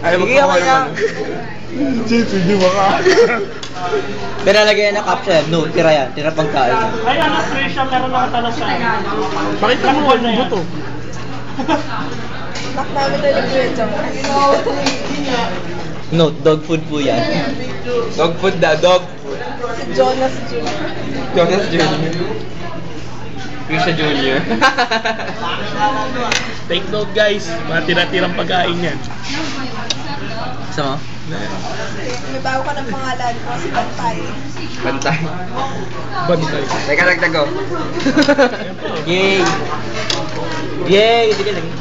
Ay, sige, okay lang. Chief, hindi baka. Pero lagyan na caption, no, tira yan, tira pagkain. Ay, ano, Trisha, meron nakatalas sa akin. Pakita mo ang buto. Nakdami na lang yun dyan. No, dog food po yan. Dog food daw, dog food. Si Jonas Jr. Jonas Jr. Krisha Jr. Take note guys, mga tira-tirang pagkain yan. Sama? May bago ka ng pangalan ko, si Bantay. Bantay. Bantay. Teka, nagtago. Yay! Yay! Sige lagi.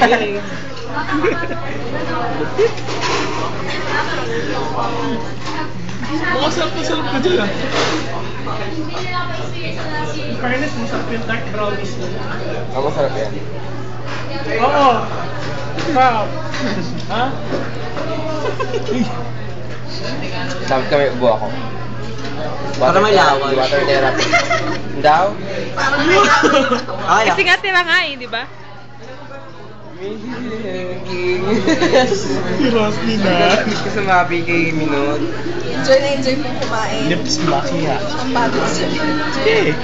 Yay! Masarap na sarap ka dyan. In fairness, masarap yung dark brownies nila. Ang masarap yan. Oo. Wow. Ha? Sabi kami, ubo ako. Para may lawan. Water therapy. Daw? Okay lang. Kasi nga tira nga eh, di ba? Si Rosny na. Gusto sa mga PK minute. Enjoy na enjoy po kumain. Lips makia. Ang bago siya. Eh.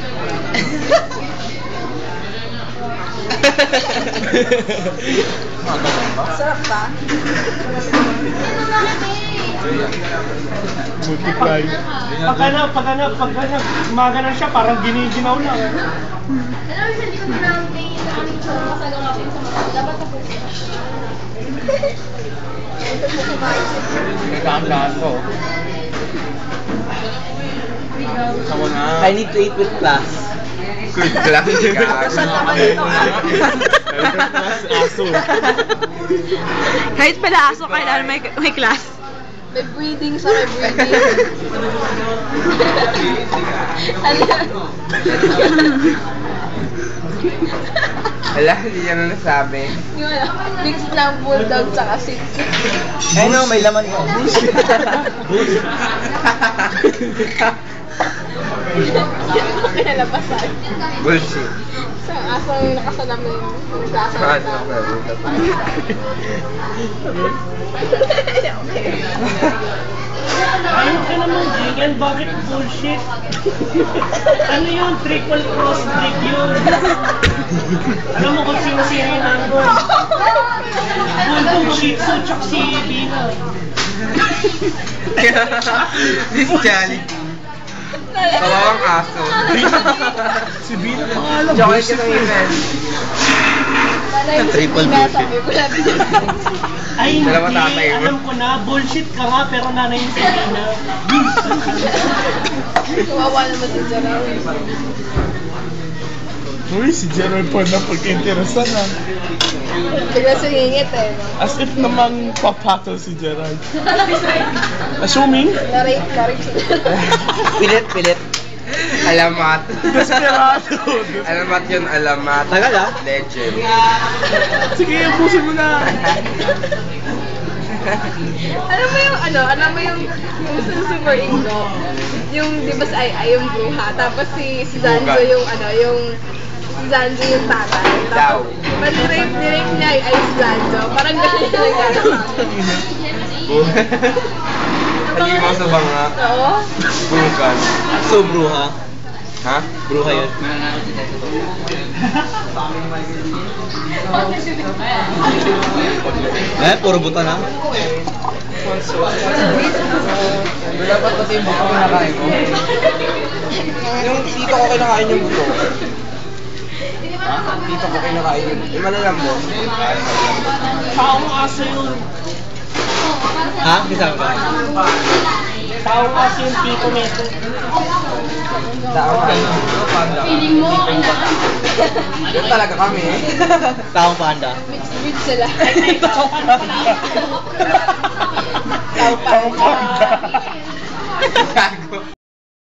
Sarap ba? Multiply. Pag gumagana siya, parang giniginaw lang. Nagkakamlaan ko. Ako na. I need to eat with class. Good class. Saan naman ito? Aso. Kahit pala aso, kailangan may class. May breeding sa may breeding. Wala, hindi niya na nasabi. Yung ano, mix ng bulldog sa kasik. Eh no, may laman ko. Yan mo kinalabasan. Bullshit. Sa asong nakasalamin ng klase. Ano ba? Okay. Ayun ka naman, Jigan, bakit bullshit? Ano yun? Triple cross trick yun. Alam mo kung sino-sino yung nandun. Bulldog, Shih Tzu, tsaka si Bina. This Charlie. Kawawang aso. Si Bina pangalan. Joy ka ng event. Triple bullshit. Ay, hindi. Dalawa tatay mo. Alam ko na, bullshit ka nga, pero nanay yung si Bina. Kawawa naman si Jaraw. Uy, si Gerald pa na pagka-interesan ha. Bigla singingit eh. As if naman papatol si Gerald. Assuming? Narate si Pilit. Alamat. Desperado. Alamat yun, alamat. Tagal ah. Legend. Sige, ubusin mo na. Alam mo yung super ingo. Yung, di ba yung bruha. Tapos si Zanjo yung si Zanjo yung tatay. Daw. Nirape niya ay si Zanjo. Parang gano'n siya nagkakaroon. Halimaw sa banga. Oo. Bukan. So, bruha. Ha? Bruha yun. Eh, puro buta na. Dapat kasi yung buto kinakain ko. Yung tito ko kinakain yung buto. Tito ko kinakain yun. Yung malalambot. Taong aso yun. Ha? Kisama ka? Taong aso yung tito nito. Daang ano. Feeling mo, Yun talaga kami. Taong panda. mixed sila. Taong panda.